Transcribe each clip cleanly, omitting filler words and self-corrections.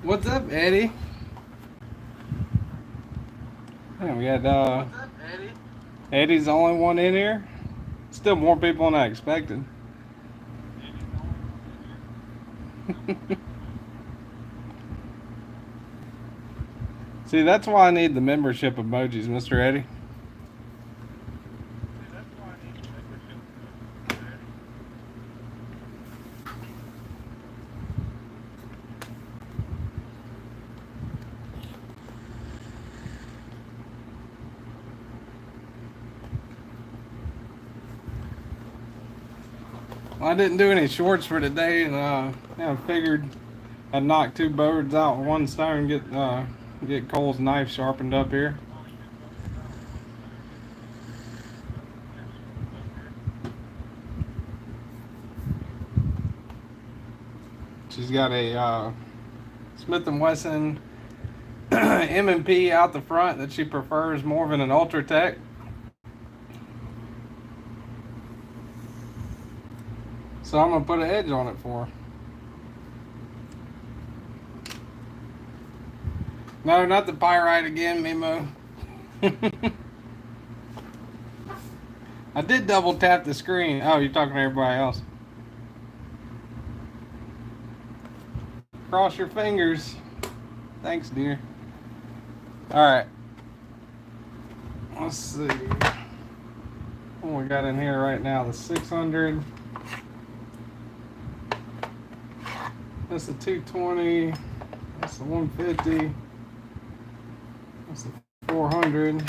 What's up, Eddie? Man, we got What's up, Eddie? Eddie's the only one in here. Still more people than I expected. See, that's why I need the membership emojis, Mr. Eddie. Well, I didn't do any shorts for today, and I figured I'd knock two birds out with one stone. Get Cole's knife sharpened up here. She's got a Smith & Wesson M&P out the front that she prefers more than an Ultratech. So I'm gonna put an edge on it for her. No, not the pyrite again, Mimo. I did double tap the screen. Oh, you're talking to everybody else. Cross your fingers. Thanks, dear. Alright. Let's see. What we got in here right now? The 600. That's the 220. That's the 150. That's the 400.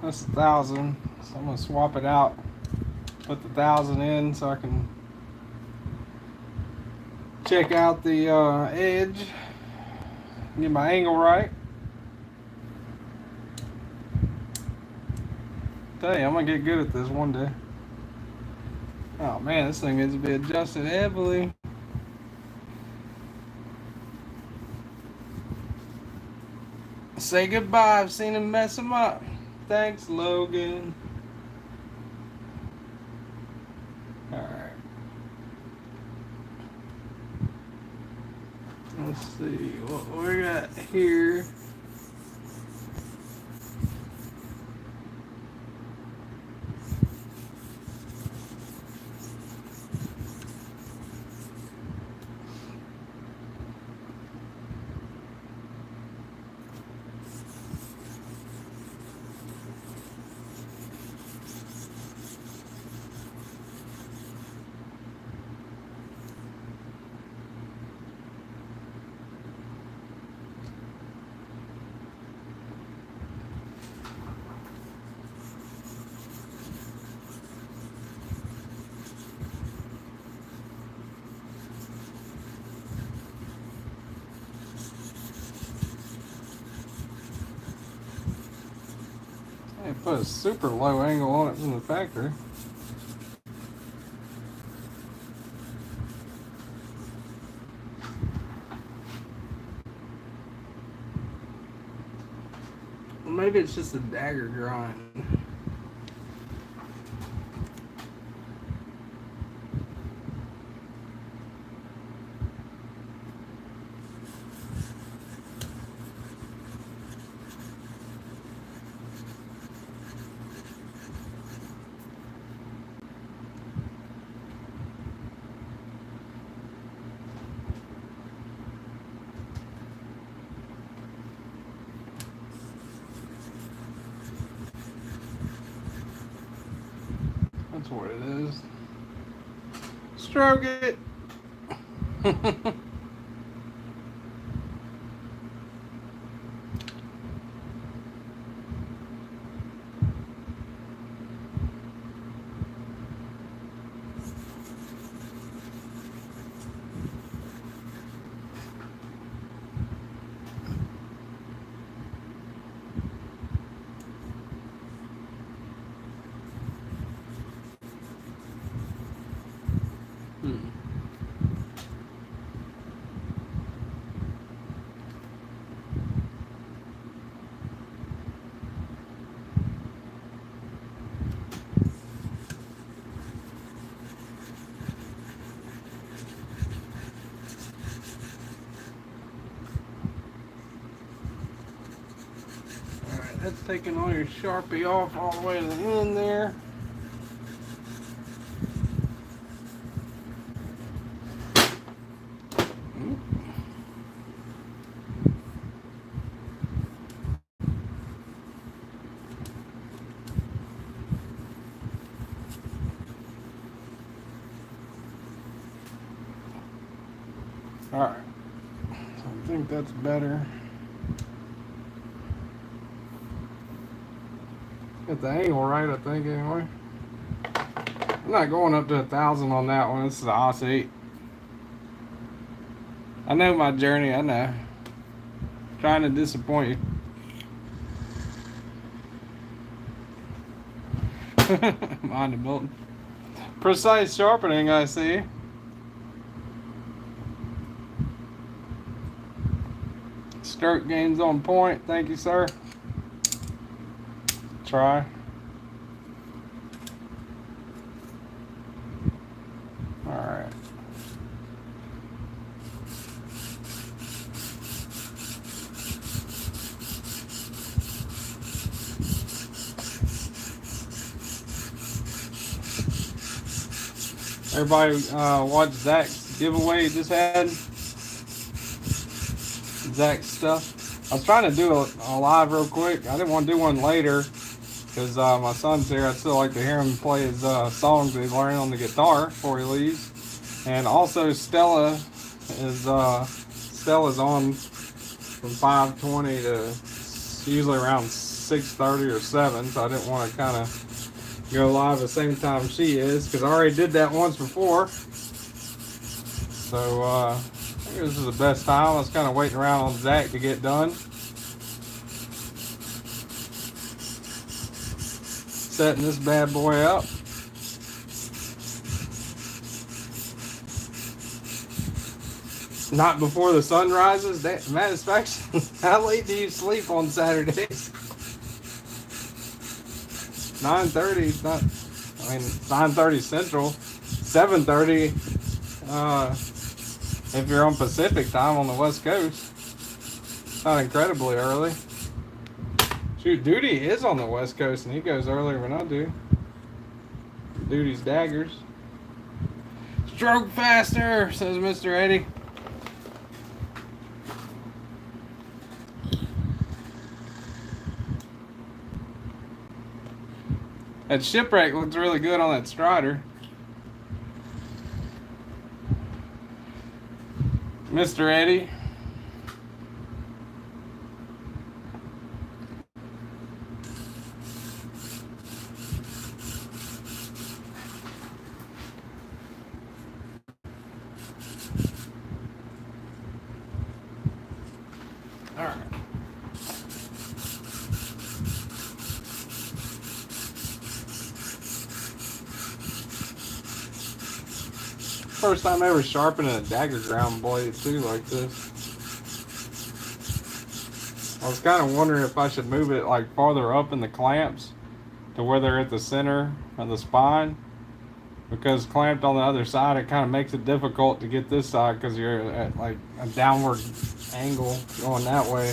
That's the 1,000. So I'm going to swap it out. Put the 1,000 in so I can check out the edge. Get my angle right. Tell you, I'm going to get good at this one day. Oh man, this thing needs to be adjusted heavily. Say goodbye. I've seen him mess him up. Thanks, Logan. Alright. Let's see what we got here. They put a super low angle on it from the factory. Well, maybe it's just a dagger grind. That's what it is. Stroke it. That's taking all your Sharpie off all the way to the end there. Alright, so I think that's better. Get the angle right, I think, anyway. I'm not going up to 1,000 on that one. This is the OS 8. I know my journey, I know. Trying to disappoint you. Mind the building. Precise sharpening, I see. Stroke game's on point. Thank you, sir. Try. Alright. Everybody watch Zach's giveaway he just had. Zach's stuff. I was trying to do a live real quick. I didn't want to do one later because my son's here. I'd still like to hear him play his songs that he's learning on the guitar before he leaves. And also Stella's on from 5:20 to usually around 6:30 or 7. So I didn't want to kind of go live at the same time she is because I already did that once before. So I think this is the best time. I was kind of waiting around on Zach to get done. Setting this bad boy up. Not before the sun rises. Satisfaction. How late do you sleep on Saturdays? 9:30. It's not. I mean, 9:30 Central. 7:30. If you're on Pacific time on the West Coast. It's not incredibly early. Shoot, Duty is on the West Coast and he goes earlier than I do. Duty's daggers. Stroke faster, says Mr. Eddie. That shipwreck looks really good on that Strider. Mr. Eddie. All right. First time ever sharpening a dagger ground blade too like this. I was kind of wondering if I should move it like farther up in the clamps to where they're at the center of the spine, because clamped on the other side it kind of makes it difficult to get this side because you're at like a downward angle going that way.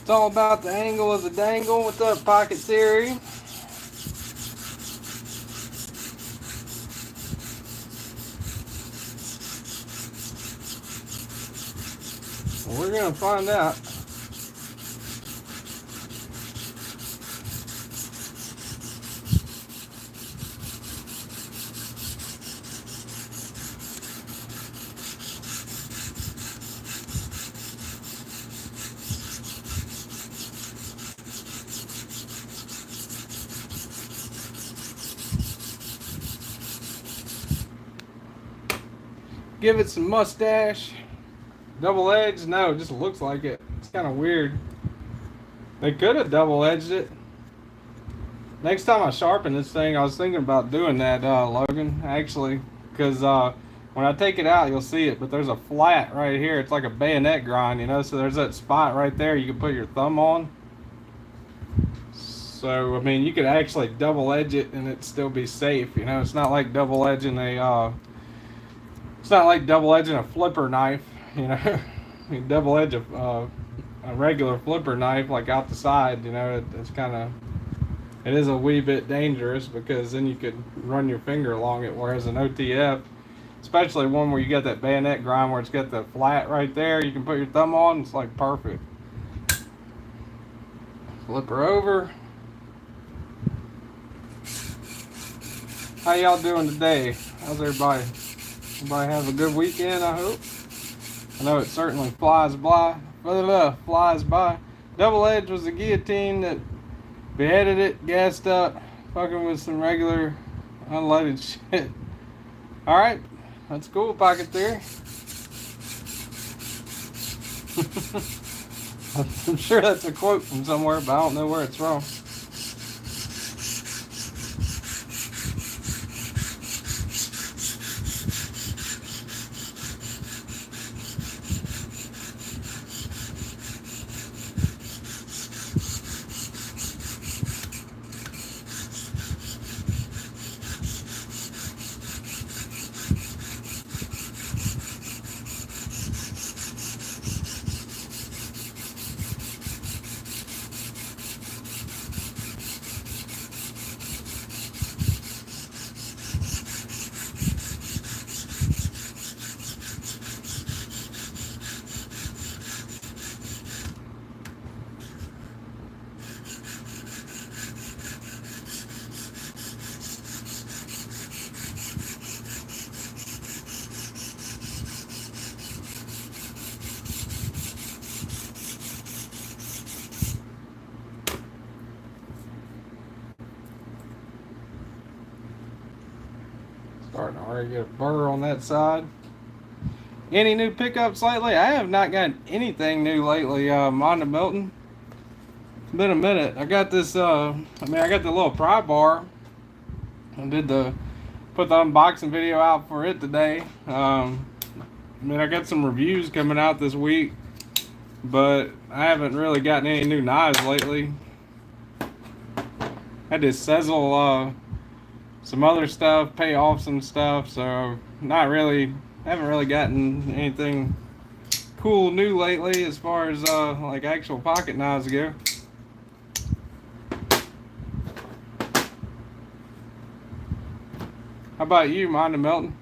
It's all about the angle of the dangle. What's up, Pocket Theory? Well, we're gonna find out. Give it some mustache. Double edged? No, it just looks like it. It's kind of weird. They could have double edged it. Next time I sharpen this thing, I was thinking about doing that, Logan, actually. Because when when I take it out, you'll see it, but there's a flat right here. It's like a bayonet grind, you know, so there's that spot right there you can put your thumb on. So, I mean, you could actually double edge it and it'd still be safe, you know. It's not like double edging a flipper knife, you know. You double edge a regular flipper knife like out the side, you know, it is a wee bit dangerous because then you could run your finger along it, whereas an OTF, especially one where you got that bayonet grind where it's got the flat right there, you can put your thumb on, it's like perfect. Flip her over. How y'all doing today? How's everybody? Everybody have a good weekend, I hope. I know it certainly flies by. Double Edge was the guillotine that beheaded it, gassed up, fucking with some regular unloaded shit. Alright, that's cool, Pocket Theory. I'm sure that's a quote from somewhere, but I don't know where it's from. Starting to already get a burr on that side. Any new pickups lately? I have not gotten anything new lately, Monda Milton. It's been a minute. I got this, I got the little pry bar. I put the unboxing video out for it today. I got some reviews coming out this week, but I haven't really gotten any new knives lately. I had to sizzle some other stuff, pay off some stuff, so haven't really gotten anything cool new lately as far as like actual pocket knives go. How about you, Monda Melton?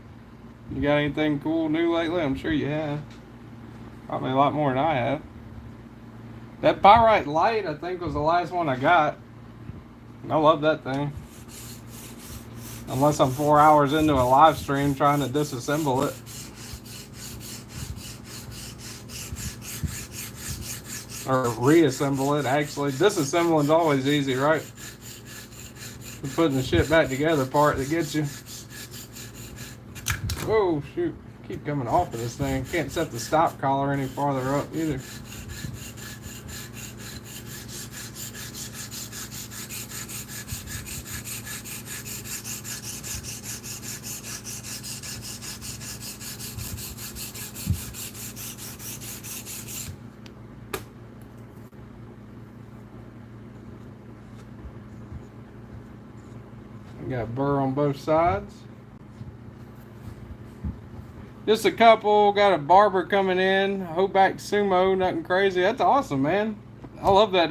You got anything cool new lately? I'm sure you have. Probably a lot more than I have. That Pyrite Light, I think, was the last one I got. I love that thing. Unless I'm 4 hours into a live stream trying to disassemble it. Or reassemble it, actually. Disassembling is always easy, right? The putting the shit back together part that gets you. Whoa, shoot. Keep coming off of this thing. Can't set the stop collar any farther up either. Got burr on both sides. Just a couple. Got a barber coming in. Hoback Sumo. Nothing crazy. That's awesome, man. I love that.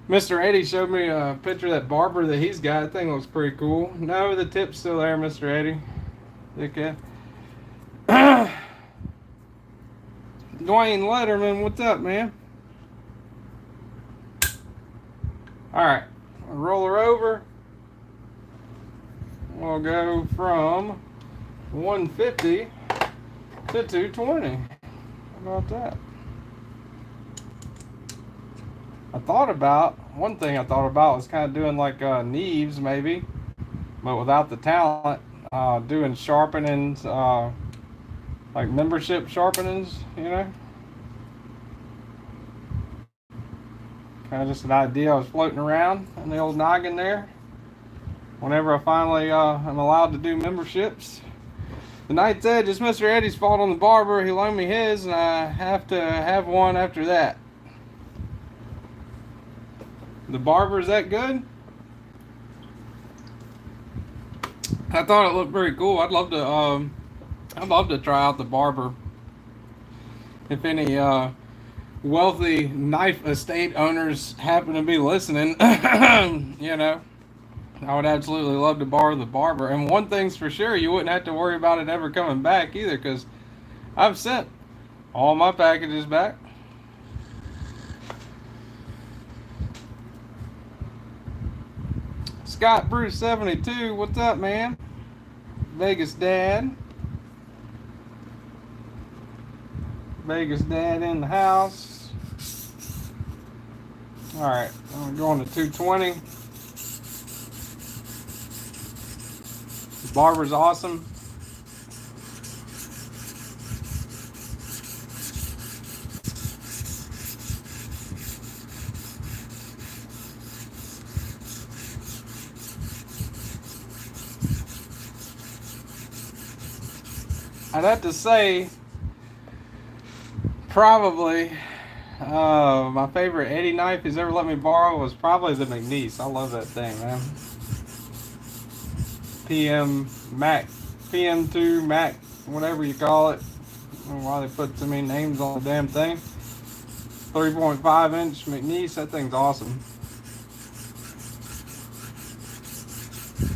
Mr. Eddie showed me a picture of that barber that he's got. That thing looks pretty cool. No, the tip's still there, Mr. Eddie. Dickhead. Dwayne Letterman, what's up, man? Alright. Roll her over. We'll go from 150 to 220. How about that? One thing I thought about was kind of doing like Knives maybe, but without the talent, doing sharpenings, like membership sharpenings, you know? Kind of just an idea I was floating around in the old noggin there. Whenever I finally am allowed to do memberships. The Knight's Edge is Mr. Eddie's fault on the barber. He loaned me his, and I have to have one after that. The barber, is that good? I thought it looked very cool. I'd love to try out the barber. If any wealthy knife estate owners happen to be listening, you know, I would absolutely love to borrow the barber. And one thing's for sure, you wouldn't have to worry about it ever coming back either, because I've sent all my packages back. Scott Bruce 72, what's up, man? Vegas Dad. Vegas Dad in the house. Alright, I'm going to 220. The barber's awesome. I'd have to say, probably my favorite Eddie knife he's ever let me borrow was probably the McNeese. I love that thing, man. PM2 Mac, whatever you call it. I don't know why they put so many names on the damn thing. 3.5 inch McNeese, that thing's awesome.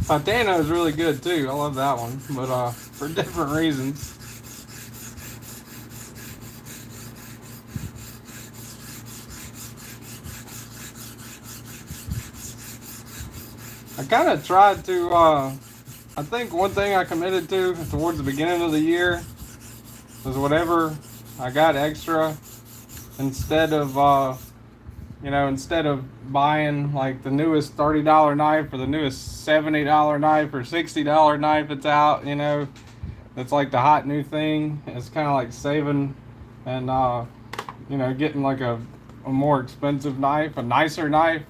Titano is really good too. I love that one, but for different reasons. I kind of tried to, I think one thing I committed to towards the beginning of the year was whatever I got extra, instead of, instead of buying like the newest $30 knife or the newest $70 knife or $60 knife that's out, that's like the hot new thing. It's kind of like saving and, getting like a more expensive knife, a nicer knife,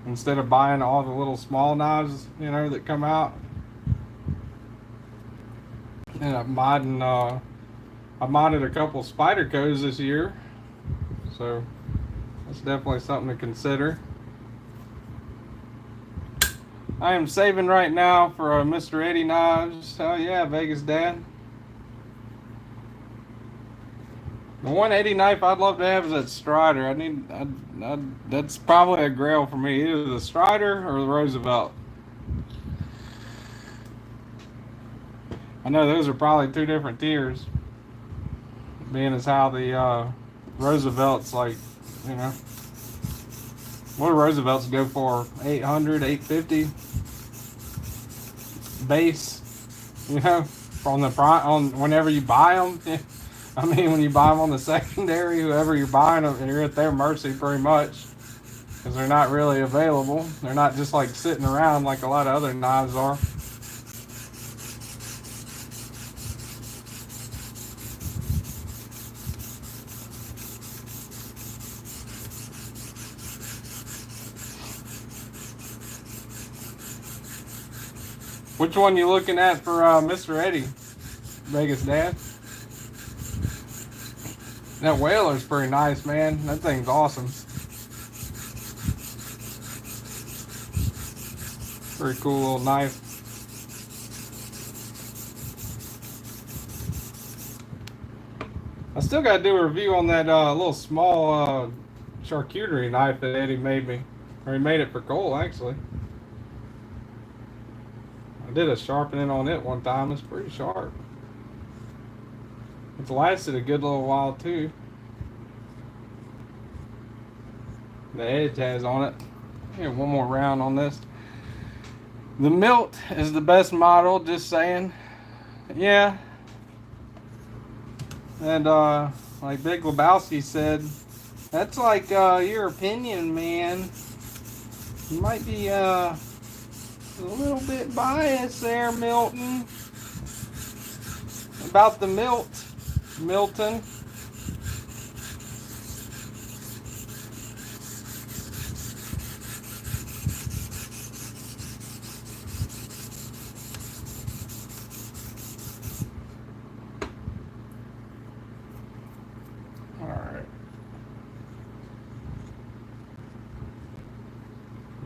instead of buying all the little small knives, that come out. And I modded a couple Spydercos this year, so that's definitely something to consider. I am saving right now for Mr. Eddie Knives. Oh yeah, Vegas Dad. The one Eddie knife I'd love to have is that Strider. That's probably a Grail for me. Either the Strider or the Roosevelt. I know those are probably two different tiers, being as how the Roosevelt's like, what do Roosevelts go for? 800, 850 base, on whenever you buy them. I mean, when you buy them on the secondary, whoever you're buying them, you're at their mercy pretty much, because they're not really available. They're not just like sitting around like a lot of other knives are. Which one you looking at for Mr. Eddie, Vegas Dad? That Whaler's pretty nice, man. That thing's awesome. Pretty cool little knife. I still got to do a review on that little small charcuterie knife that Eddie made me. Or he made it for Cole, actually. I did a sharpening on it one time. It's pretty sharp. It's lasted a good little while too. The edge has on it. Here, one more round on this. The Milt is the best model, just saying. Yeah. And like Big Lebowski said, that's like your opinion, man. You might be a little bit biased there, Milton. About the Milton.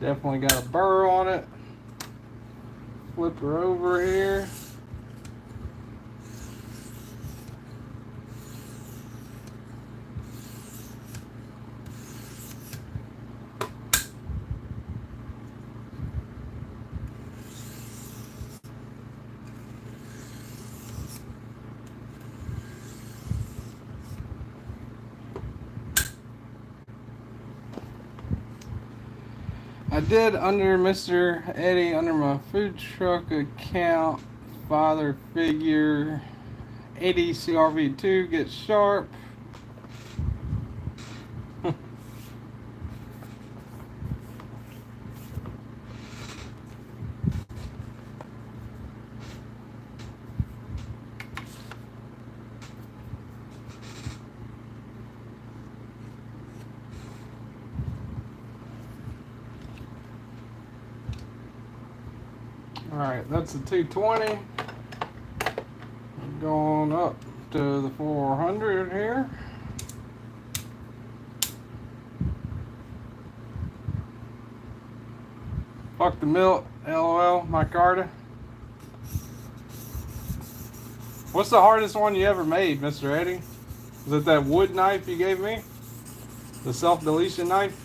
Definitely got a burr on it. Flip her over here. I did under Mr. Eddie, under my food truck account, father figure 80 CRV2 get sharp. Alright, that's the 220. Going up to the 400 here. Fuck the milk, LOL, micarta. What's the hardest one you ever made, Mr. Eddie? Is it that wood knife you gave me? The self-deletion knife?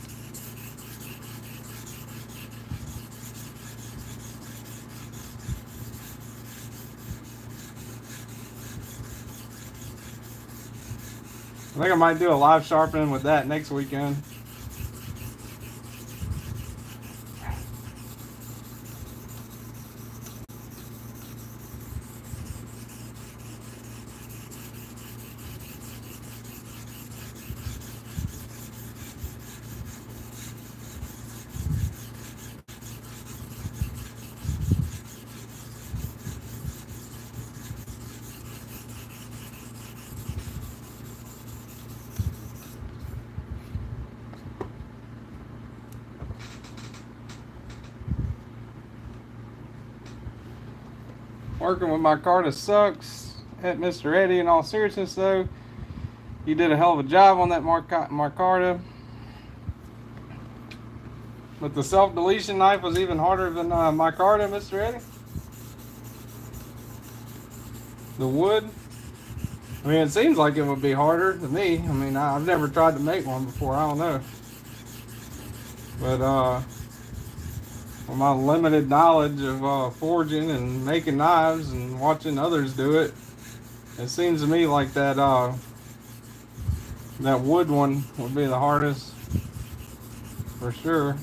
I think I might do a live sharpening with that next weekend. Working with micarta sucks. At Mr. Eddie, in all seriousness though, you did a hell of a job on that micarta. But the self-deletion knife was even harder than micarta, Mr. Eddie. The wood. I mean, it seems like it would be harder to me. I mean, I've never tried to make one before. I don't know. But with my limited knowledge of forging and making knives and watching others do it, it seems to me like that that wood one would be the hardest for sure.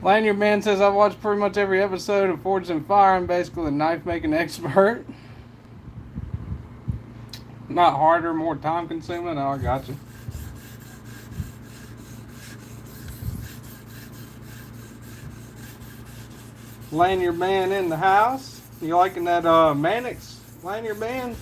Lanyard Man says, I've watched pretty much every episode of Forged in Fire. I'm basically a knife making expert. Not harder, more time consuming. Oh, I got you. Lanyard Man in the house. You liking that Mannix Lanyard Man?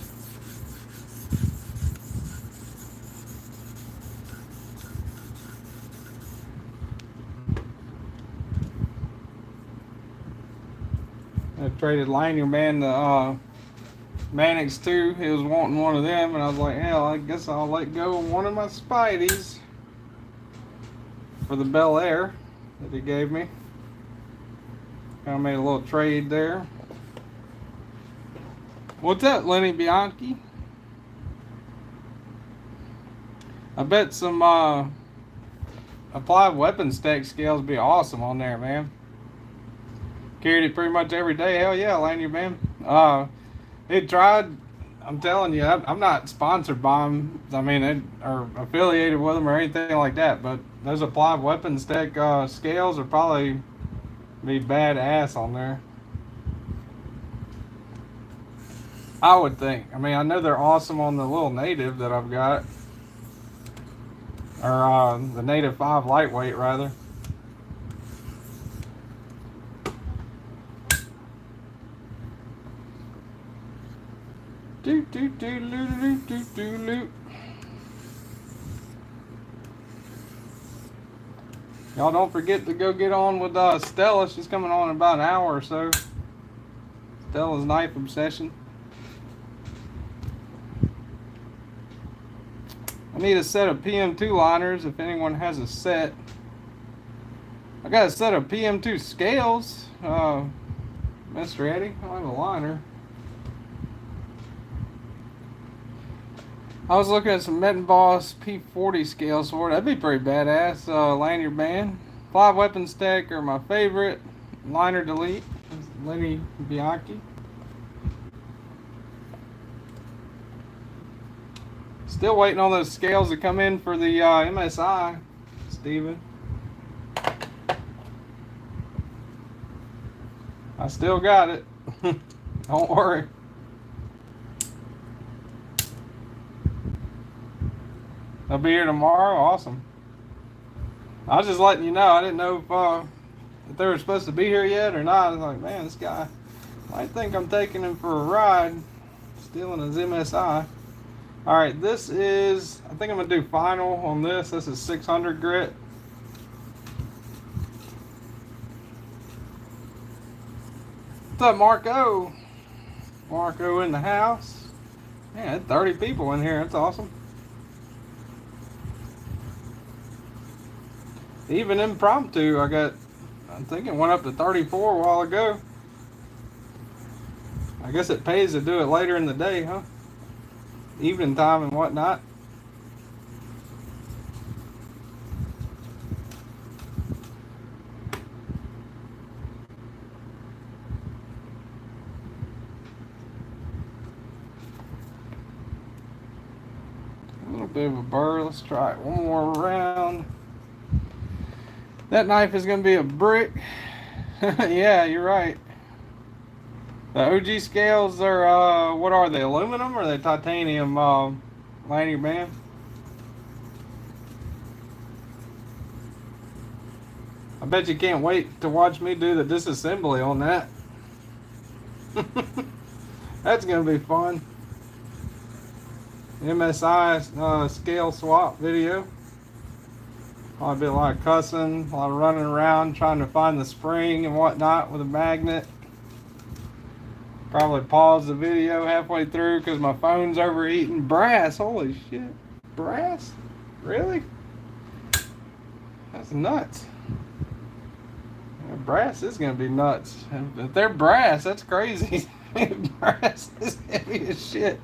I traded Lanyard Man to Mannix 2. He was wanting one of them, and I was like, hell, I guess I'll let go of one of my Spideys for the Bel Air that he gave me. Kind of made a little trade there. What's up, Lenny Bianchi? I bet some applied weapons tech scales would be awesome on there, man. Carried it pretty much every day. Hell yeah, Lanyard Man. It tried I'm telling you, I'm not sponsored by them. I mean, or affiliated with them or anything like that. But those applied weapons tech scales are probably be badass on there. I would think. I mean, I know they're awesome on the little native that I've got, or the native 5 lightweight rather. Do do do do do do do do. Y'all don't forget to go get on with Stella. She's coming on in about an hour or so. Stella's knife obsession. I need a set of PM2 liners if anyone has a set. I got a set of PM2 scales. Mr. Eddie, I have a liner. I was looking at some Met & Boss P40 scales for it. That'd be pretty badass. Lanyard band. 5 weapons tech are my favorite. Liner delete. Lenny Bianchi. Still waiting on those scales to come in for the MSI, Steven. I still got it. Don't worry. They'll be here tomorrow. Awesome. I was just letting you know. I didn't know if they were supposed to be here yet or not. I was like, man, this guy might think I'm taking him for a ride, stealing his MSI. All right, this is, I think I'm going to do final on this. This is 600 grit. What's up, Marco? Marco in the house. Man, 30 people in here. That's awesome. Even impromptu, I think it went up to 34 a while ago. I guess it pays to do it later in the day, huh? Evening time and whatnot. A little bit of a burr. Let's try it one more round. That knife is going to be a brick. Yeah, you're right. The OG scales are, what are they, aluminum or are they titanium lanyard band? I bet you can't wait to watch me do the disassembly on that. That's going to be fun. MSI scale swap video. Probably be a lot of cussing, a lot of running around trying to find the spring and whatnot with a magnet. Probably pause the video halfway through because my phone's overheating. Brass, holy shit. Brass? Really? That's nuts. Yeah, brass is going to be nuts. If they're brass, that's crazy. Brass is heavy as shit.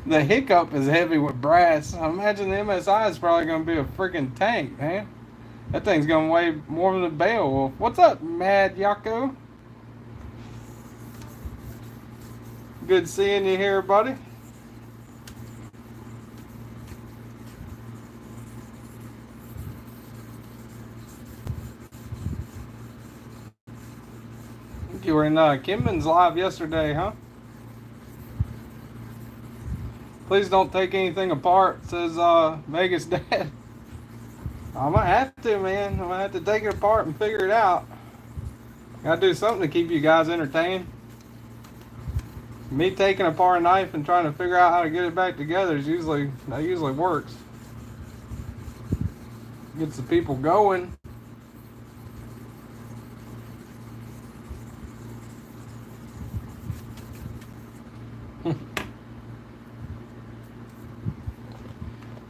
The hiccup is heavy with brass. I imagine the MSI is probably going to be a freaking tank, man. That thing's going to weigh more than a Beowulf. What's up, Mad Yako? Good seeing you here, buddy. I think you were in Kimman's live yesterday, huh? Please don't take anything apart, says Vegas Dad. I might have to, man. I might have to take it apart and figure it out. Gotta do something to keep you guys entertained. Me taking apart a knife and trying to figure out how to get it back together is usually works. Gets the people going.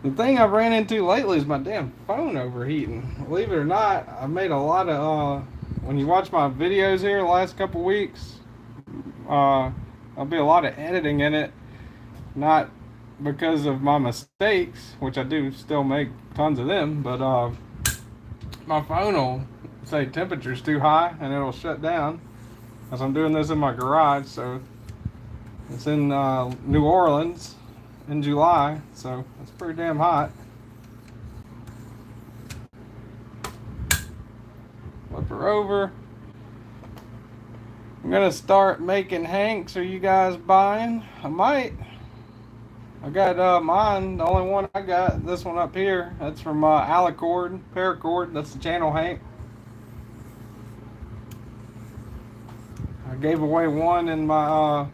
The thing I've ran into lately is my damn phone overheating. Believe it or not, I've made a lot of, when you watch my videos here the last couple weeks, there'll be a lot of editing in it. Not because of my mistakes, which I do still make tons of them, but my phone will say temperature's too high and it'll shut down. As I'm doing this in my garage, so It's in New Orleans in July, so it's pretty damn hot. Flip her over. I'm gonna start making hanks. Are you guys buying? I might. I got mine. The only one I got, this one up here. That's from Alicord, Paracord. That's the channel hank. I gave away one in my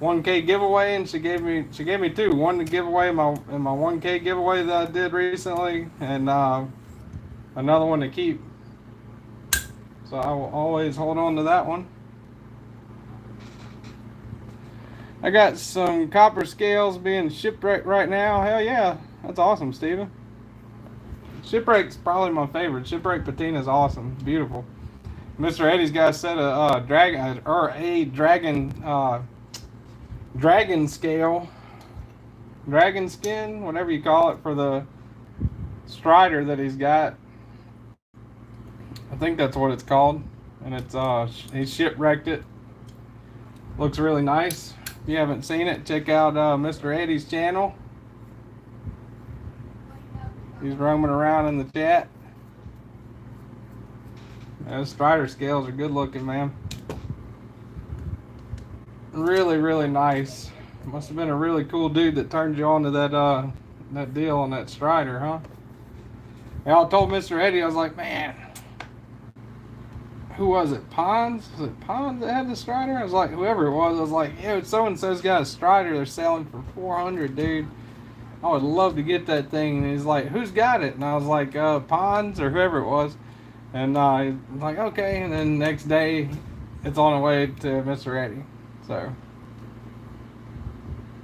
1K giveaway, and she gave me two. One to give away in my 1K giveaway that I did recently, and another one to keep. So I will always hold on to that one. I got some copper scales being shipwrecked right now. Hell yeah, that's awesome, Steven. Shipwreck's probably my favorite. Shipwreck patina is awesome, beautiful. Mr. Eddie's got a set of dragon scale, dragon skin, whatever you call it, for the strider that he's got. I think that's what it's called, and it's he shipwrecked it. Looks really nice. If you haven't seen it, check out Mr. Eddie's channel. He's roaming around in the chat. Those strider scales are good looking, man. Really, really nice. Must have been a really cool dude that turned you on to that deal on that strider, huh? And I told Mr. Eddie, I was like, man, who was it? Pons? Was it Pons that had the strider? I was like, whoever it was, I was like, yeah, so and so's got a strider they're selling for $400, dude. I would love to get that thing. And he's like, who's got it? And I was like, Pons or whoever it was. And I was like, okay. And then next day, it's on the way to Mr. Eddie. So,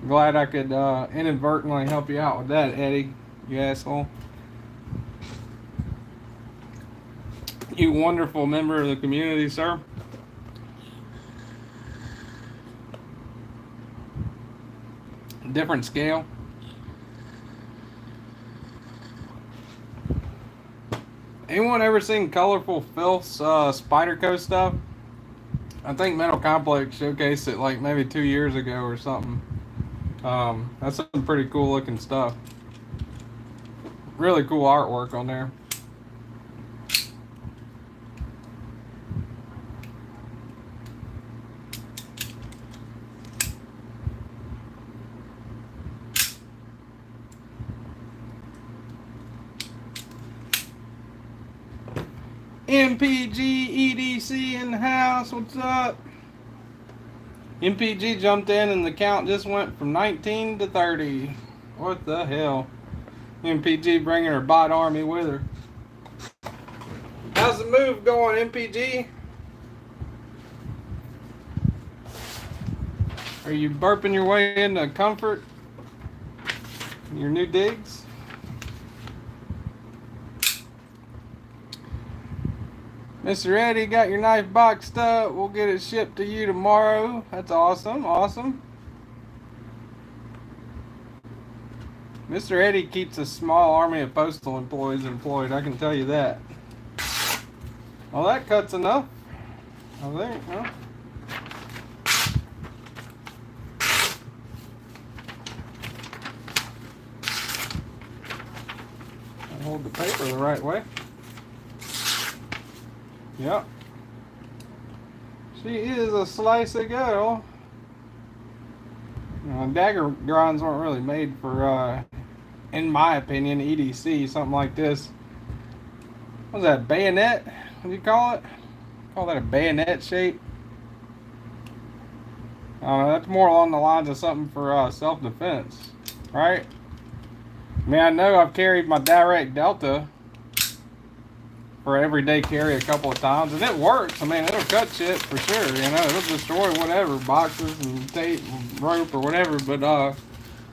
glad I could inadvertently help you out with that, Eddie, you asshole. You wonderful member of the community, sir. Different scale. Anyone ever seen Colorful Filth's Spyderco stuff? I think Metal Complex showcased it like maybe 2 years ago or something. That's some pretty cool looking stuff. Really cool artwork on there. MPG EDC in the house, what's up? MPG jumped in and the count just went from 19 to 30. What the hell? MPG bringing her bot army with her. How's the move going, MPG? Are you burping your way into comfort? Your new digs? Mr. Eddie, got your knife boxed up. We'll get it shipped to you tomorrow. That's awesome, awesome. Mr. Eddie keeps a small army of postal employees employed, I can tell you that. Well, that cuts enough, I think, huh? I'll hold the paper the right way. Yep. She is a slicey girl. Dagger grinds weren't really made for, in my opinion, EDC, something like this. What's that, bayonet? What do you call it? Call that a bayonet shape? That's more along the lines of something for self-defense, right? I mean, I know I've carried my direct delta for everyday carry a couple of times, and it works. I mean, it'll cut shit for sure, you know, it'll destroy whatever, boxes and tape and rope or whatever, but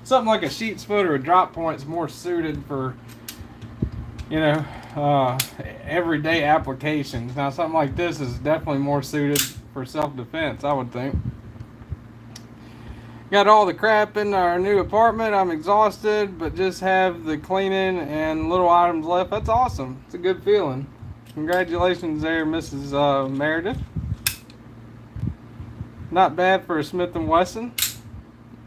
something like a sheep's foot or a drop point is more suited for, you know, everyday applications. Now, something like this is definitely more suited for self-defense, I would think. Got all the crap in our new apartment. I'm exhausted, but just have the cleaning and little items left. That's awesome. It's a good feeling. Congratulations there, Mrs. Meredith. Not bad for a Smith & Wesson.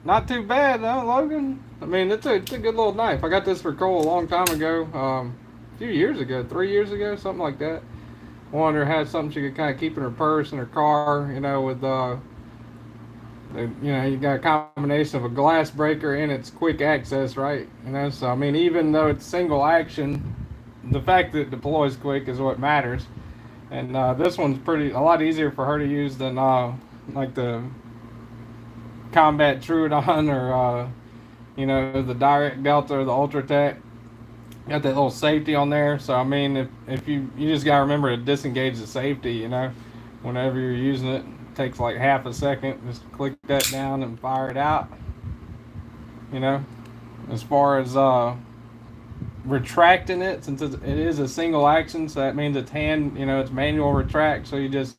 Not too bad, though, Logan. I mean, it's a good little knife. I got this for Cole a long time ago. A few years ago, 3 years ago, something like that. Wanted her to have something she could kind of keep in her purse, in her car, you know, with, you know, you got a combination of a glass breaker and it's quick access, right? You know, so, I mean, even though it's single action, the fact that it deploys quick is what matters. And this one's a lot easier for her to use than, like the Combat Trudon or you know, the Direct Delta or the Ultratech. Got that little safety on there, so I mean, if you just gotta remember to disengage the safety, you know, whenever you're using it. It takes like half a second. Just click that down and fire it out. You know, as far as retracting it, since it is a single action, so that means it's you know, it's manual retract. So you just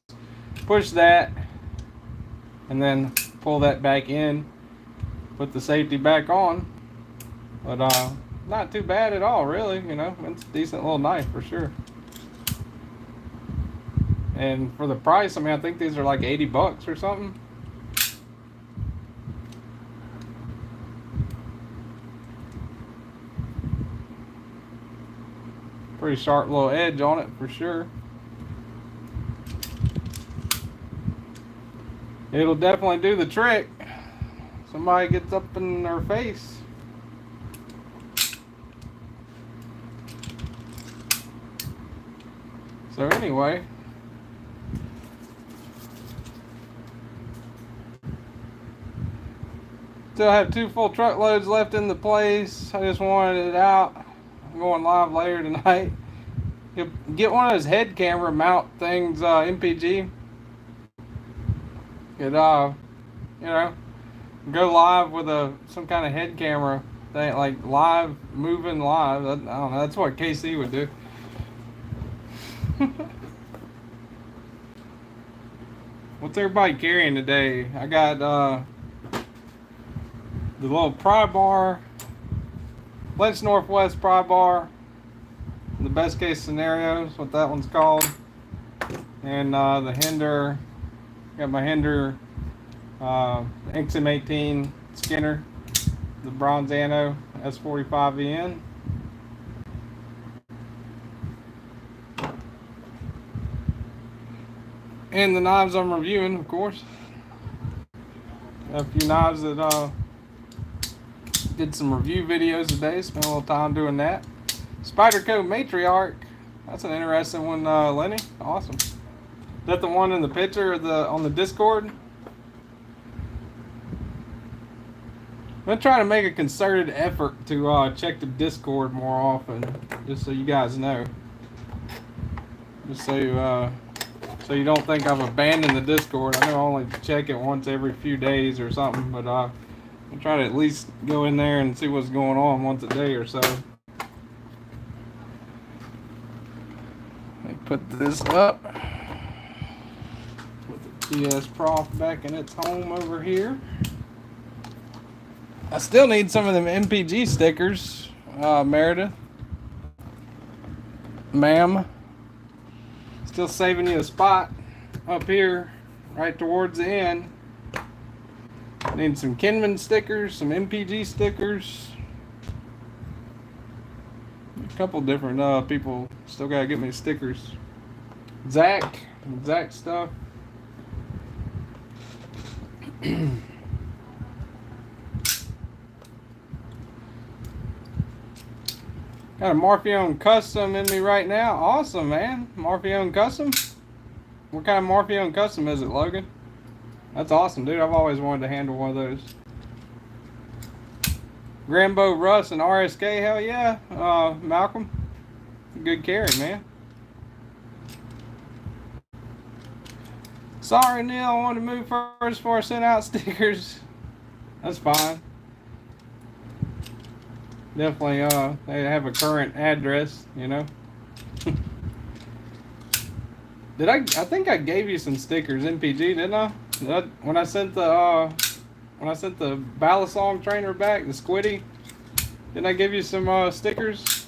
push that and then pull that back in, put the safety back on. But not too bad at all, really. You know, it's a decent little knife for sure. And for the price, I mean, I think these are like 80 bucks or something. Pretty sharp little edge on it for sure. It'll definitely do the trick. Somebody gets up in their face. So anyway, still have 2 full truckloads left in the place. I just wanted it out. I'm going live later tonight. You'll get one of those head camera mount things, MPG. It, you know, go live with some kind of head camera thing, like live, moving live. I don't know, that's what KC would do. What's everybody carrying today? I got the little pry bar, Lynch Northwest pry bar, the best case scenario is what that one's called. And the Hinder, got my Hinder XM18 Skinner, the Bronzano S45VN. And the knives I'm reviewing, of course. Got a few knives that did some review videos today. Spent a little time doing that. Spyderco Matriarch. That's an interesting one, Lenny. Awesome. Is that the one in the picture or on the Discord? I'm gonna try to make a concerted effort to check the Discord more often, just so you guys know. Just so you don't think I've abandoned the Discord. I know I only check it once every few days or something, but I'll try to at least go in there and see what's going on once a day or so. Let me put this up. Put the TSProf back in its home over here. I still need some of them MPG stickers, Meredith. Ma'am. Still saving you a spot up here, right towards the end. Need some Kinman stickers, some MPG stickers. A couple different people still gotta get me stickers. Zach stuff. Got a Morpheone Custom in me right now. Awesome, man. Morpheone Custom? What kind of Morpheone Custom is it, Logan? That's awesome, dude. I've always wanted to handle one of those. Grambo Russ and RSK, hell yeah. Malcolm. Good carry, man. Sorry, Neil. I wanted to move first before I sent out stickers. That's fine. Definitely, they have a current address, you know. I think I gave you some stickers, MPG, didn't I? When I sent the Balisong trainer back, the Squiddy, didn't I give you some stickers?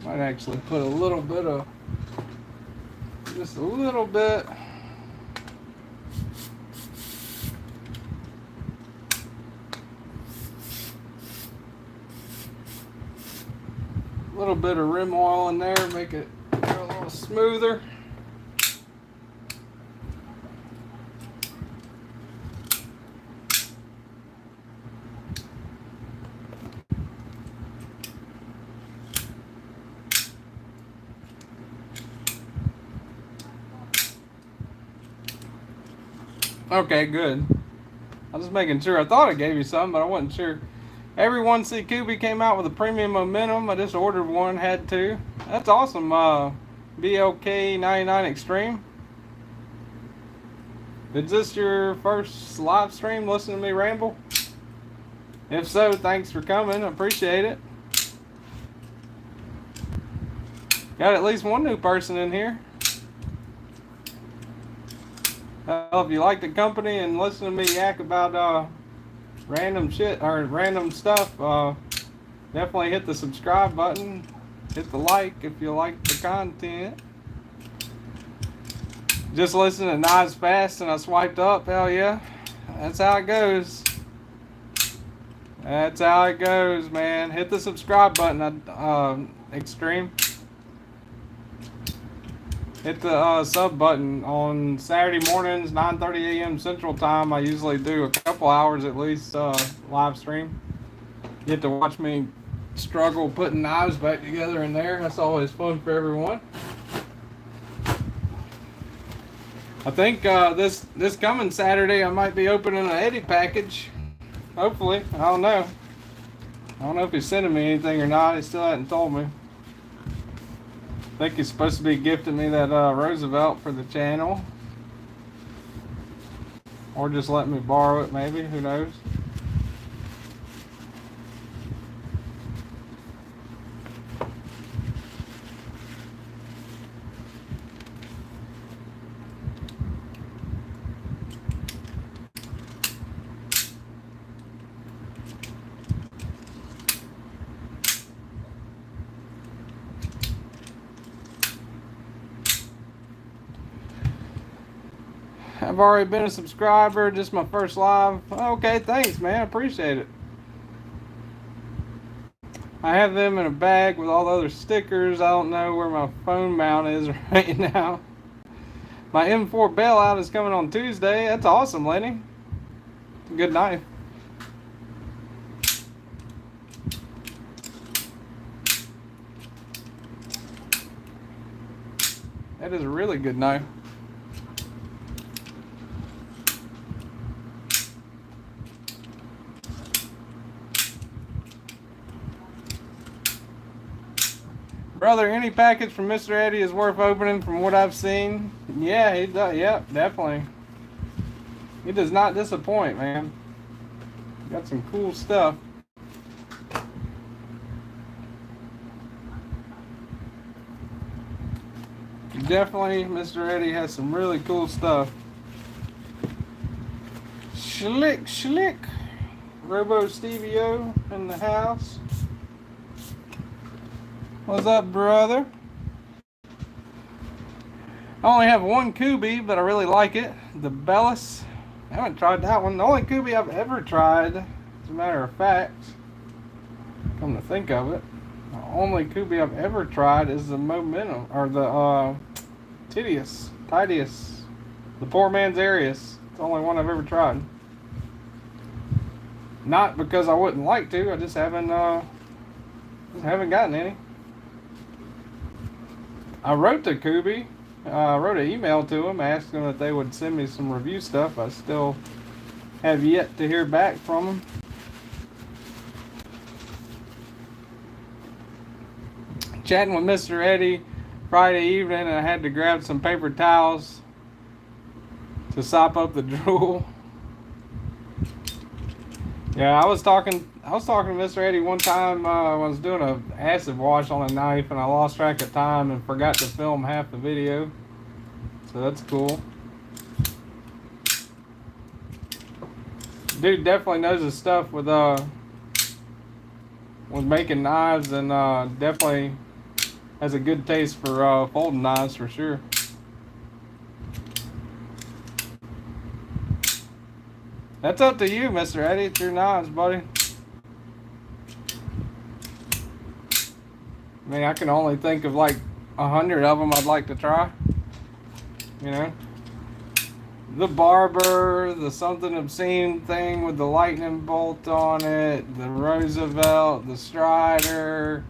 Might actually put a little bit of, just a little bit. A little bit of rim oil in there, make it a little smoother. Okay, good. I was just making sure. I thought I gave you some, but I wasn't sure. Every 1C Kubi came out with a premium momentum. I just ordered one, had two. That's awesome. BLK99 Extreme. Is this your first live stream listening to me ramble? If so, thanks for coming. I appreciate it. Got at least one new person in here. If you like the company and listen to me yak about random shit or random stuff, definitely hit the subscribe button. Hit the like if you like the content. Just listen to Knives Fast and I swiped up. Hell yeah. That's how it goes. That's how it goes, man. Hit the subscribe button, Extreme. Hit the sub button on Saturday mornings, 9:30 a.m. Central Time. I usually do a couple hours at least live stream. You get to watch me struggle putting knives back together in there. That's always fun for everyone. I think this coming Saturday I might be opening an Eddie package. Hopefully. I don't know. I don't know if he's sending me anything or not. He still hasn't told me. I think he's supposed to be gifting me that Roosevelt for the channel. Or just let me borrow it maybe, who knows. I've already been a subscriber, just my first live. Okay, thanks, man. I appreciate it. I have them in a bag with all the other stickers. I don't know where my phone mount is right now. My M4 bailout is coming on Tuesday. That's awesome, Lenny. Good knife. That is a really good knife. Brother, any package from Mr. Eddie is worth opening from what I've seen. Yeah, he does. Yep, definitely. He does not disappoint, man. Got some cool stuff. Definitely, Mr. Eddie has some really cool stuff. Schlick. Robo Stevie-O in the house. What's up, brother? I only have one Kubi, but I really like it. The Bellis. I haven't tried that one. The only Kubi I've ever tried, as a matter of fact, come to think of it, the only Kubi I've ever tried is the Momentum, or the Tedious, the Poor Man's Arius. It's the only one I've ever tried. Not because I wouldn't like to, I just haven't gotten any. I wrote to Kubi. I wrote an email to them asking them if they would send me some review stuff. I still have yet to hear back from them. Chatting with Mr. Eddie Friday evening, and I had to grab some paper towels to sop up the drool. Yeah, I was talking to Mr. Eddie one time when I was doing an acid wash on a knife, and I lost track of time and forgot to film half the video. So that's cool. Dude definitely knows his stuff with making knives, and definitely has a good taste for folding knives for sure. That's up to you, Mr. Eddie. It's your knives, buddy. I mean, I can only think of like 100 of them I'd like to try. You know, the Barber, the something obscene thing with the lightning bolt on it, the Roosevelt, the Strider,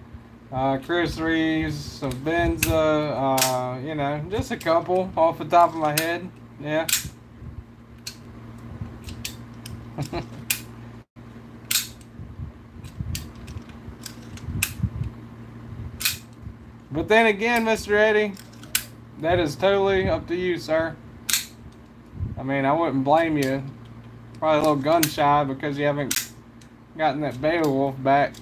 Chris Reeves, some Benza, you know, just a couple off the top of my head. Yeah. But then again, Mr. Eddie, that is totally up to you, sir. I mean, I wouldn't blame you. Probably a little gun shy because you haven't gotten that Beowulf back.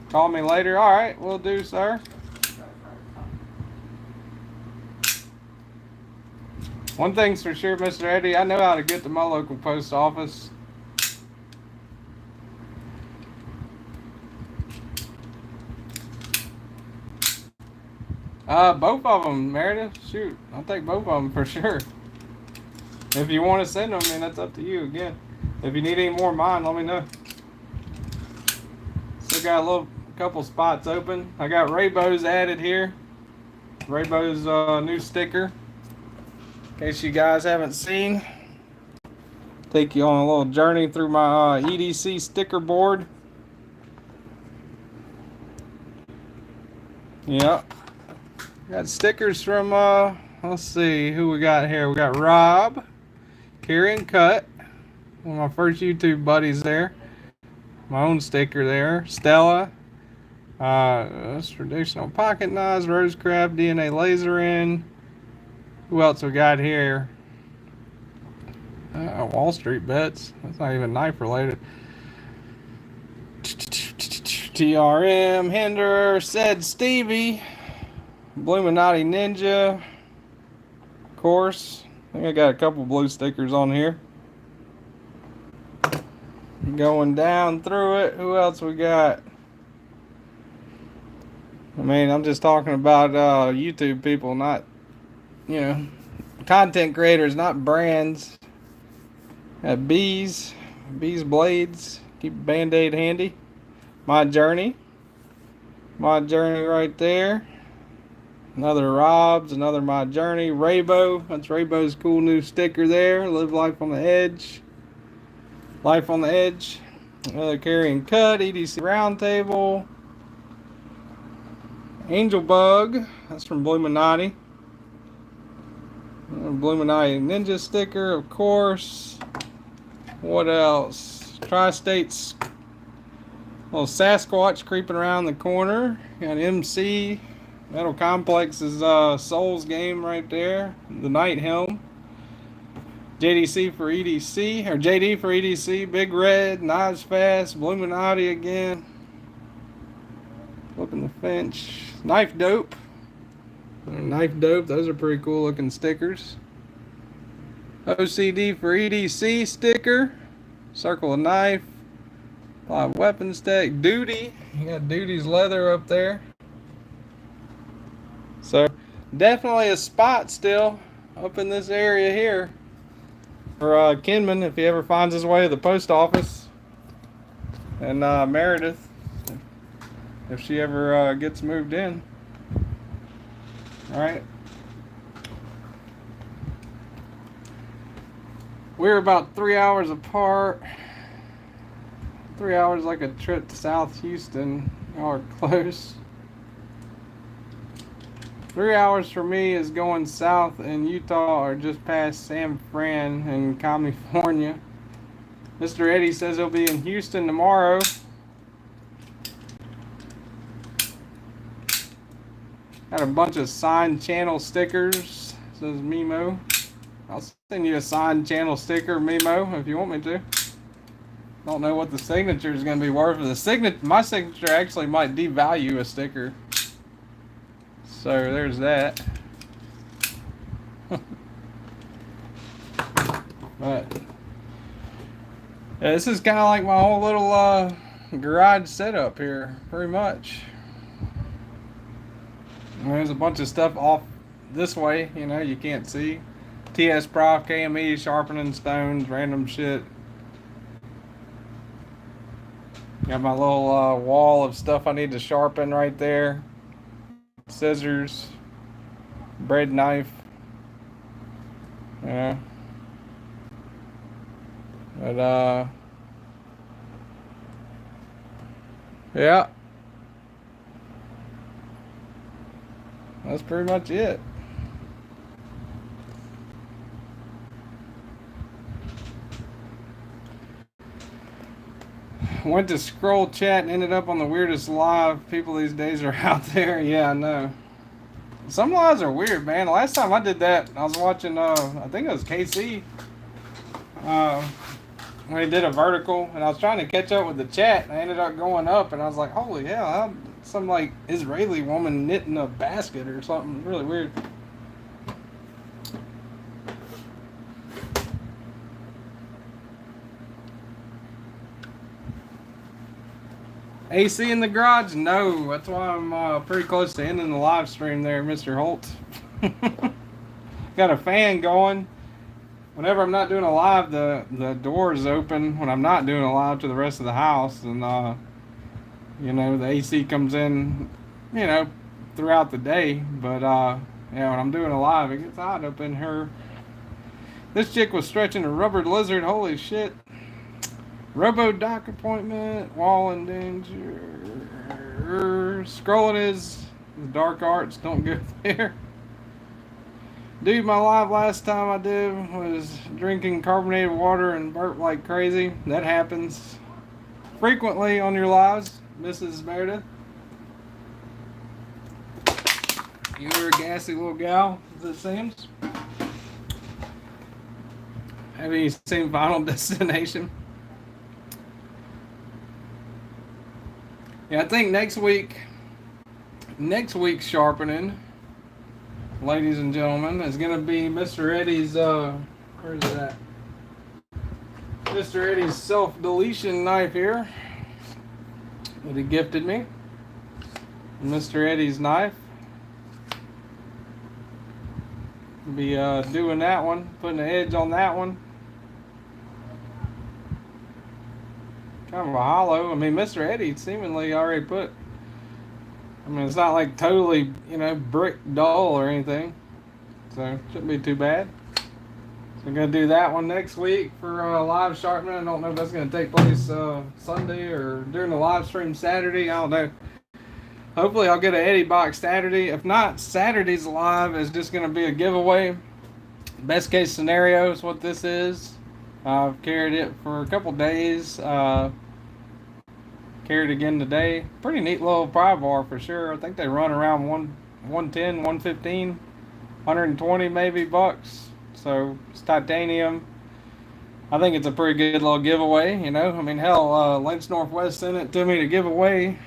Call me later. All right, will do, sir. One thing's for sure, Mr. Eddie, I know how to get to my local post office. Both of them, Meredith. Shoot, I'll take both of them for sure. If you want to send them, then that's up to you again. If you need any more of mine, let me know. Still got a couple spots open. I got Rainbow's added here. Rainbow's new sticker. In case you guys haven't seen. Take you on a little journey through my EDC sticker board. Yep. Got stickers from, let's see who we got here. We got Rob, Carry and Cut, one of my first YouTube buddies there. My own sticker there. Stella, that's traditional pocket knives, Rosecraft, DNA lasering. Who else we got here? Wall Street bets. That's not even knife related. TRM, Hinderer, Said Stevie, Bluminati Ninja, of course. I think I got a couple blue stickers on here. Going down through it, who else we got? I mean, I'm just talking about YouTube people, not, you know, content creators, not brands. Got Bees Blades, keep Band-Aid handy. My Journey right there. Another Rob's, another My Journey. Raybo, that's Raybo's cool new sticker there. Live life on the edge. Life on the edge. Another Carry and Cut, EDC Roundtable. Angel Bug, that's from Bluminati. Bluminati Ninja sticker, of course. What else? Tri-States. Little Sasquatch creeping around the corner. Got MC. Metal Complex's Souls game right there. The Night Helm. JDC for EDC, or JD for EDC. Big Red, Knives Fast, Bluminati again. Flipping the Finch. Knife Dope. Knife Dope, those are pretty cool looking stickers. OCD for EDC sticker. Circle of Knife. Live Weapons Deck. Duty. You got Duty's leather up there. So definitely a spot still up in this area here for Kinman if he ever finds his way to the post office. And Meredith if she ever gets moved in. Alright. We're about 3 hours apart. 3 hours like a trip to South Houston. Y'all are close. 3 hours for me is going south in Utah or just past San Fran in California. Mr. Eddie says he'll be in Houston tomorrow. Got a bunch of signed channel stickers. Says Mimo. I'll send you a signed channel sticker, Mimo, if you want me to. Don't know what the signature is going to be worth. My signature actually might devalue a sticker. So there's that. But Yeah, this is kind of like my whole little garage setup here, pretty much. There's a bunch of stuff off this way, you know, you can't see. TSProf, KME, sharpening stones, random shit. Got my little wall of stuff I need to sharpen right there. Scissors, bread knife. Yeah. But yeah. That's pretty much it. Went to scroll chat and ended up on the weirdest live people these days are out there. Yeah, I know. Some lives are weird, man. The last time I did that, I was watching, I think it was KC. When he did a vertical, and I was trying to catch up with the chat, and I ended up going up, and I was like, holy hell, some like Israeli woman knitting a basket or something. Really weird. AC in the garage? No. That's why I'm pretty close to ending the live stream there, Mr. Holt. Got a fan going. Whenever I'm not doing a live, the door is open when I'm not doing a live to the rest of the house. And, you know, the AC comes in, you know, throughout the day. But, yeah, when I'm doing a live, it gets hot up in here. This chick was stretching a rubber lizard. Holy shit. Robo-doc appointment, wall in danger, scrolling is dark arts, don't go there. Dude, my live last time I did was drinking carbonated water and burp like crazy. That happens frequently on your lives, Mrs. Meredith. You're a gassy little gal, as it seems. Have you seen Final Destination? Yeah, I think next week's sharpening, ladies and gentlemen, is going to be Mr. Eddie's, where's it at? Mr. Eddie's self-deletion knife here that he gifted me. Mr. Eddie's knife. Be doing that one, putting the edge on that one. Kind of a hollow. I mean, Mr. Eddie seemingly already put. I mean, it's not like totally, you know, brick dull or anything, so shouldn't be too bad. So I'm gonna do that one next week for live sharpening. I don't know if that's gonna take place Sunday or during the live stream Saturday. I don't know. Hopefully, I'll get an Eddie box Saturday. If not, Saturday's live is just gonna be a giveaway. Best case scenario is what this is. I've carried it for a couple days. Carried again today. Pretty neat little pry bar for sure. I think they run around 110, 115, 120 maybe bucks. So it's titanium. I think it's a pretty good little giveaway, you know. I mean, hell, Lynch Northwest sent it to me to give away.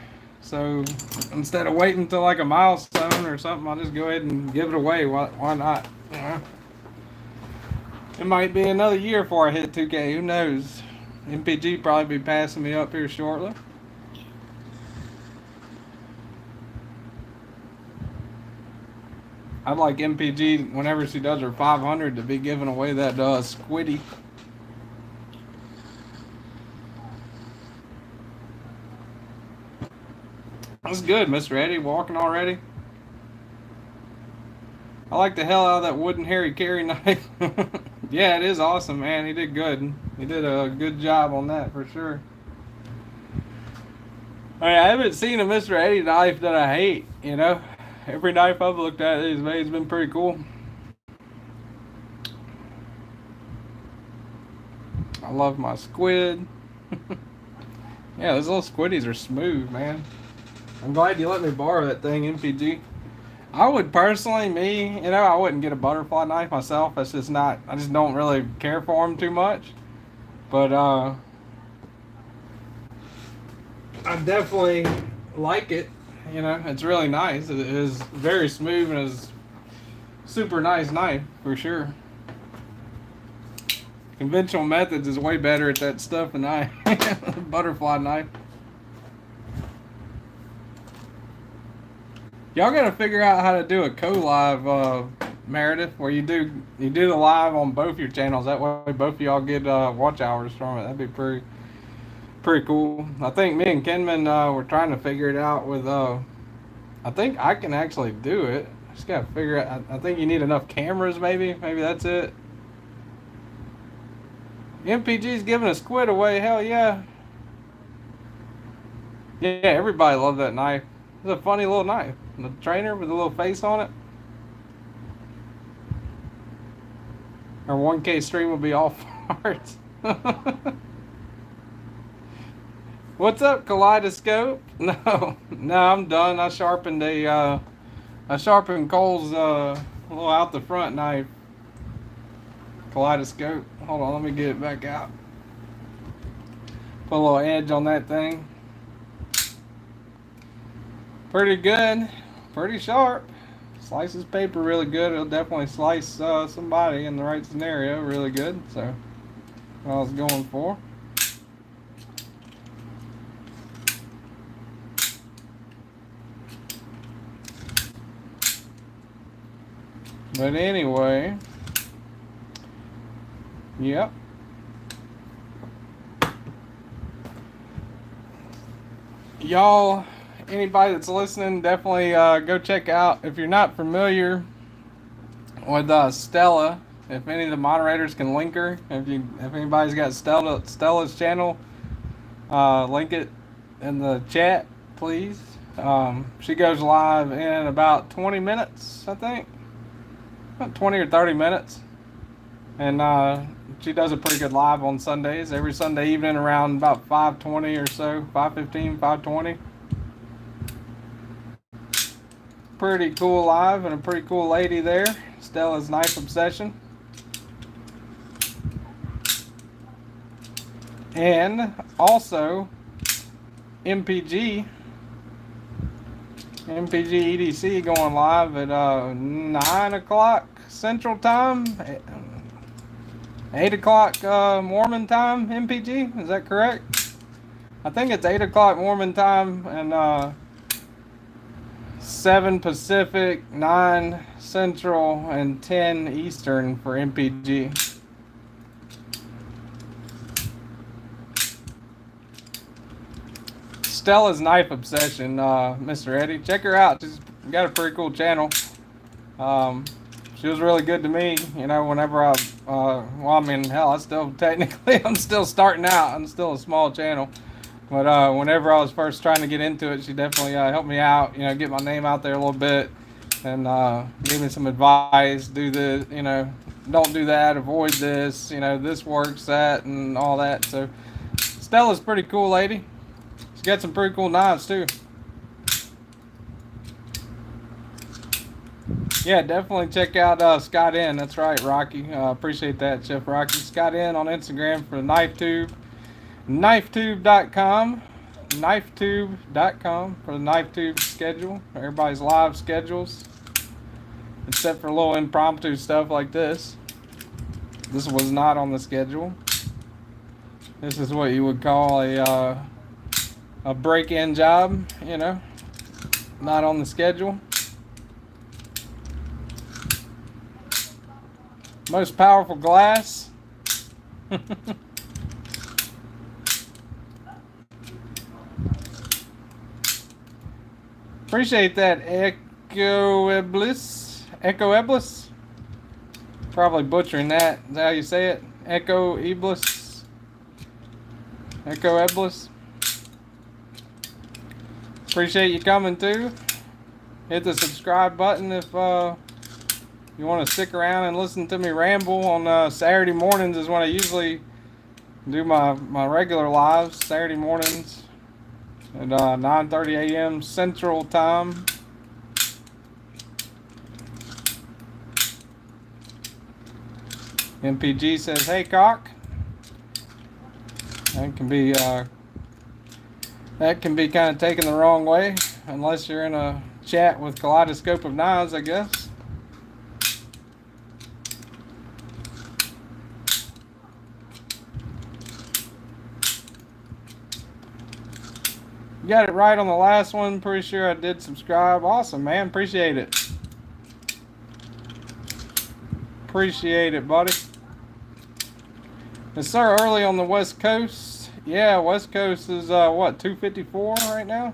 So instead of waiting until like a milestone or something, I'll just go ahead and give it away. Why not? You know? It might be another year before I hit 2K. Who knows? MPG probably be passing me up here shortly. I'd like MPG, whenever she does her 500, to be giving away that squiddy. That's good, Mr. Eddie. Walking already. I like the hell out of that wooden Harry Carry knife. Yeah, it is awesome, man. He did good. He did a good job on that for sure. I mean, I haven't seen a Mr. Eddie knife that I hate, you know. Every knife I've looked at these days has been pretty cool. I love my squid. Yeah, those little squiddies are smooth, man. I'm glad you let me borrow that thing, MPG. I would personally, you know, I wouldn't get a butterfly knife myself. That's just not, I just don't really care for them too much. But, I definitely like it. You know, it's really nice. It is very smooth and is super nice knife for sure. Conventional methods is way better at that stuff than I am. Butterfly knife. Y'all gotta figure out how to do a co-live, Meredith, where you do the live on both your channels. That way both of y'all get watch hours from it. That'd be pretty cool. I think me and Kenman were trying to figure it out with I think I can actually do it. Just gotta figure out. I think you need enough cameras, maybe that's it. MPG's giving a squid away. Hell yeah. Yeah, everybody loved that knife. It's a funny little knife. The trainer with a little face on it. Our 1K stream will be all farts. What's up, Kaleidoscope? No, I'm done. I sharpened Cole's little out the front knife. Kaleidoscope. Hold on, let me get it back out. Put a little edge on that thing. Pretty good. Pretty sharp. Slices paper really good. It'll definitely slice somebody in the right scenario really good. So, what I was going for. But anyway, yep. Y'all, anybody that's listening, definitely go check out. If you're not familiar with Stella, if any of the moderators can link her, if anybody's got Stella's channel, link it in the chat, please. She goes live in about 20 minutes, I think. About 20 or 30 minutes. And she does a pretty good live on Sundays. Every Sunday evening around about 5:20 or so. 5:15, 5:20. Pretty cool live and a pretty cool lady there. Stella's Knife Obsession. And also MPG EDC going live at 9 o'clock Central Time, 8 o'clock Mormon Time, MPG, is that correct? I think it's 8 o'clock Mormon Time and 7 Pacific, 9 Central, and 10 Eastern for MPG. Stella's Knife Obsession, Mr. Eddie. Check her out. She's got a pretty cool channel. She was really good to me, you know, whenever well, I mean, hell, I'm still starting out. I'm still a small channel. But whenever I was first trying to get into it, she definitely helped me out, you know, get my name out there a little bit and gave me some advice. Do this, you know, don't do that, avoid this, you know, this works, that, and all that. So Stella's a pretty cool lady. She's got some pretty cool knives too. Yeah, definitely check out Scott N. That's right, Rocky. Appreciate that, Chef Rocky. Scott N on Instagram for KnifeTube. KnifeTube.com. KnifeTube.com for the KnifeTube schedule. Everybody's live schedules. Except for a little impromptu stuff like this. This was not on the schedule. This is what you would call a break-in job, you know. Not on the schedule. Most powerful glass. Appreciate that, Echo Eblis. Probably butchering that. Is that how you say it? Echo Eblis. Appreciate you coming too. Hit the subscribe button if you want to stick around and listen to me ramble on Saturday mornings is when I usually do my regular lives. Saturday mornings at 9:30 a.m. Central Time. MPG says, "Hey, cock." That can be kind of taken the wrong way, unless you're in a chat with Kaleidoscope of Knives, I guess. got it right on the last one. Pretty sure I did subscribe. Awesome, man. Appreciate it. Appreciate it, buddy. Yes, sir. Early on the West Coast. Yeah, West Coast is what, 254 right now?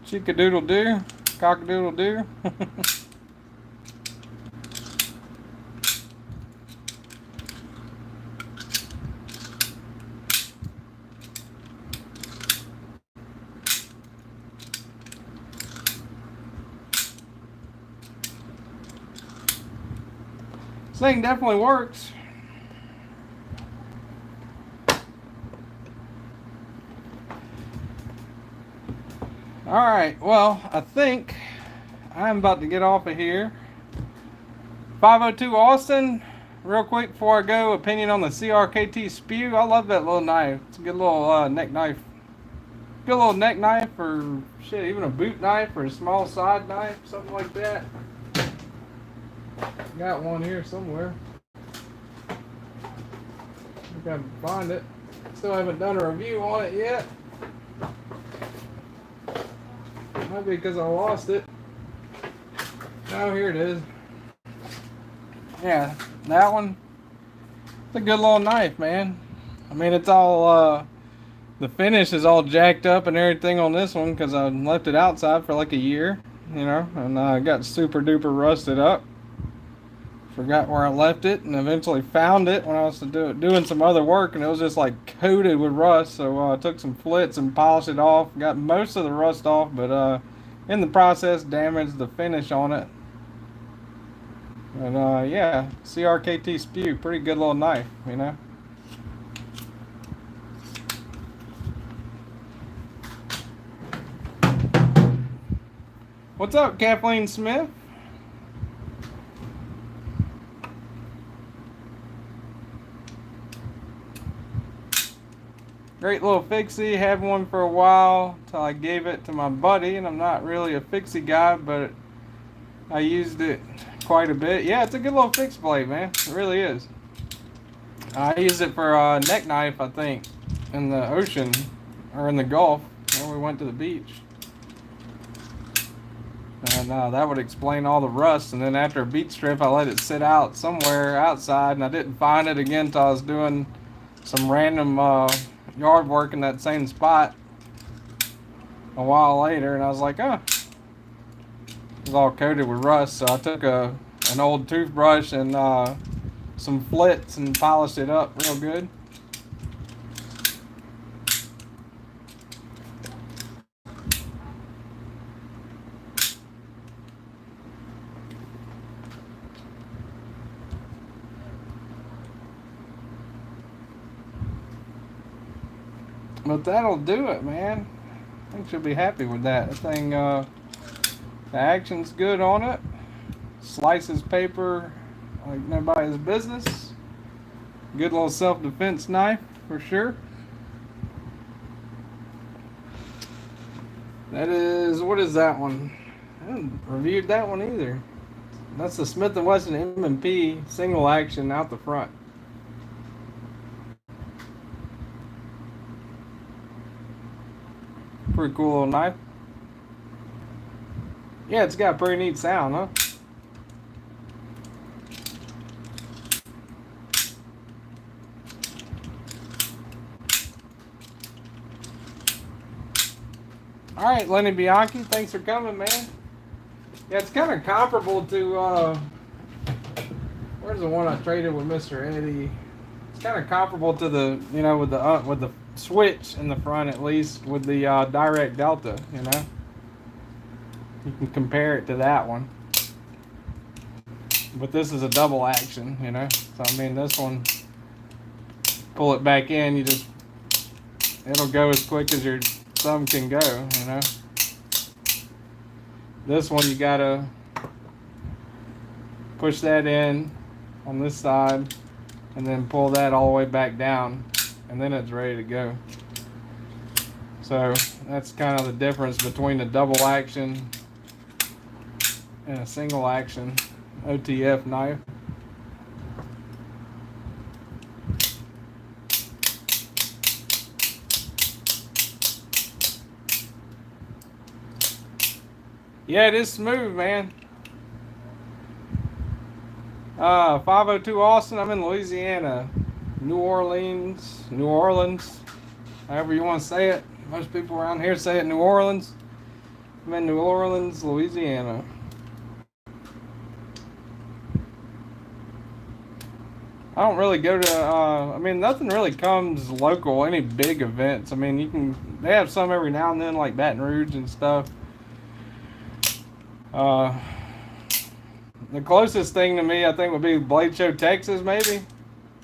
Chick-a-doodle do, cock-a-doodle do. This thing definitely works. Alright, well, I think I'm about to get off of here. 502 Austin, real quick before I go, opinion on the CRKT Spew. I love that little knife. It's a good little neck knife. Good little neck knife, or shit, even a boot knife, or a small side knife, something like that. Got one here somewhere. I think I can find it. Still haven't done a review on it yet. Might be because I lost it. Oh, here it is. Yeah, that one. It's a good little knife, man. I mean, it's all, the finish is all jacked up and everything on this one because I left it outside for like a year, you know, and got super duper rusted up. Forgot where I left it and eventually found it when I was doing some other work, and it was just like coated with rust. So I took some flits and polished it off. Got most of the rust off, but in the process damaged the finish on it. And yeah, CRKT Spew, pretty good little knife, you know. What's up, Kathleen Smith? Great little fixie. Had one for a while till I gave it to my buddy, and I'm not really a fixie guy, but I used it quite a bit. Yeah, it's a good little fixed blade, man. It really is. I used it for a neck knife, I think, in the ocean or in the Gulf when we went to the beach. And that would explain all the rust. And then after a beach trip, I let it sit out somewhere outside, and I didn't find it again until I was doing some random yard work in that same spot a while later, and I was like, oh, it was all coated with rust. So I took an old toothbrush and some flits and polished it up real good. But that'll do it, man. I think she'll be happy with that. The thing, the action's good on it. Slices paper like nobody's business. Good little self-defense knife for sure. That is, what is that one? I haven't reviewed that one either. That's the Smith & Wesson M&P single action out the front. Pretty cool little knife. Yeah, it's got a pretty neat sound, huh? Alright, Lenny Bianchi, thanks for coming, man. Yeah, it's kind of comparable to, where's the one I traded with Mr. Eddie? It's kind of comparable to the, you know, with the switch in the front, at least, with the direct delta, you know. You can compare it to that one. But this is a double action, you know. So, I mean, this one, pull it back in, you just, it'll go as quick as your thumb can go, you know. This one, you gotta push that in on this side and then pull that all the way back down, and then it's ready to go. So that's kind of the difference between the double action and a single action OTF knife. Yeah, it is smooth, man. 502 Austin. I'm in Louisiana. New Orleans, however you want to say it. Most people around here say it New Orleans. I'm in New Orleans, Louisiana. I don't really go to, I mean, nothing really comes local, any big events. I mean, they have some every now and then, like Baton Rouge and stuff. The closest thing to me, I think, would be Blade Show, Texas, maybe.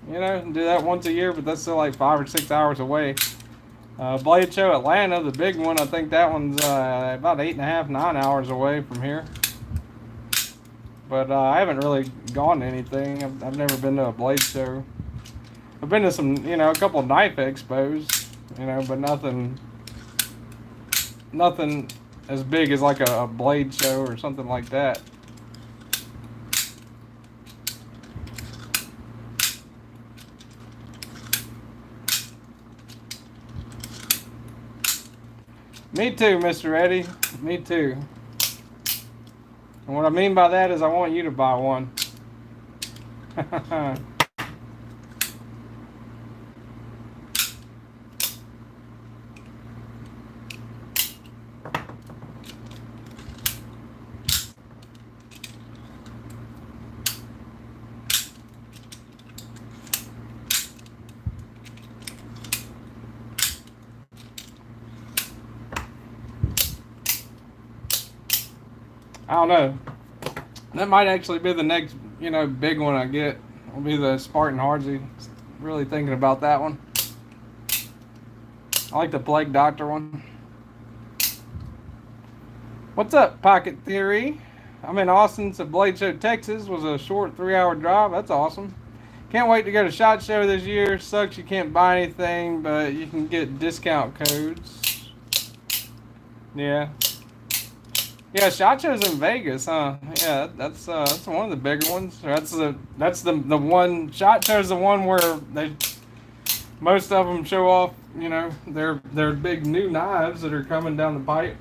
You know, do that once a year, but that's still like 5 or 6 hours away. Blade Show Atlanta, the big one, I think that one's about 8.5, 9 hours away from here. But I haven't really gone to anything. I've never been to a blade show. I've been to some, you know, a couple of knife expos, you know, but nothing as big as like a blade show or something like that. Me too, Mr. Eddie. Me too. And what I mean by that is I want you to buy one. I don't know. That might actually be the next, you know, big one I get. Will be the Spartan Hardsey. Really thinking about that one. I like the Plague Doctor one. What's up, Pocket Theory? I'm in Austin, so Blade Show, Texas was a short 3-hour drive. That's awesome. Can't wait to go to SHOT Show this year. Sucks you can't buy anything, but you can get discount codes. Yeah. Yeah, SHOT Show's in Vegas, huh? Yeah, that's one of the bigger ones. That's the one. SHOT Show's the one where most of them show off, you know, their big new knives that are coming down the pipe.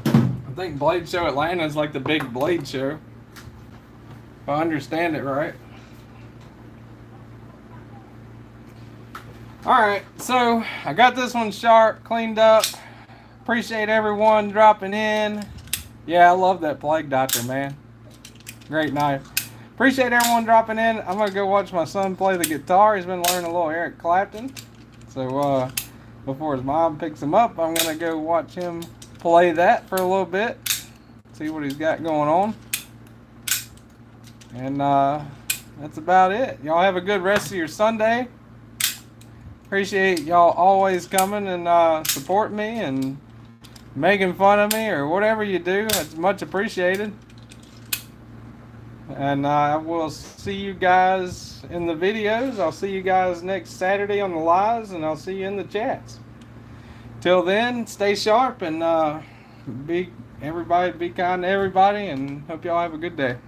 I think Blade Show Atlanta is like the big blade show, if I understand it right. All right, so I got this one sharp, cleaned up. Appreciate everyone dropping in. Yeah, I love that Plague Doctor, man. Great knife. Appreciate everyone dropping in. I'm going to go watch my son play the guitar. He's been learning a little Eric Clapton. So before his mom picks him up, I'm going to go watch him play that for a little bit. See what he's got going on. And that's about it. Y'all have a good rest of your Sunday. Appreciate y'all always coming and supporting me and making fun of me or whatever you do. It's much appreciated. And I will see you guys in the videos. I'll see you guys next Saturday on the lives, and I'll see you in the chats. Till then, stay sharp and be kind to everybody, and hope y'all have a good day.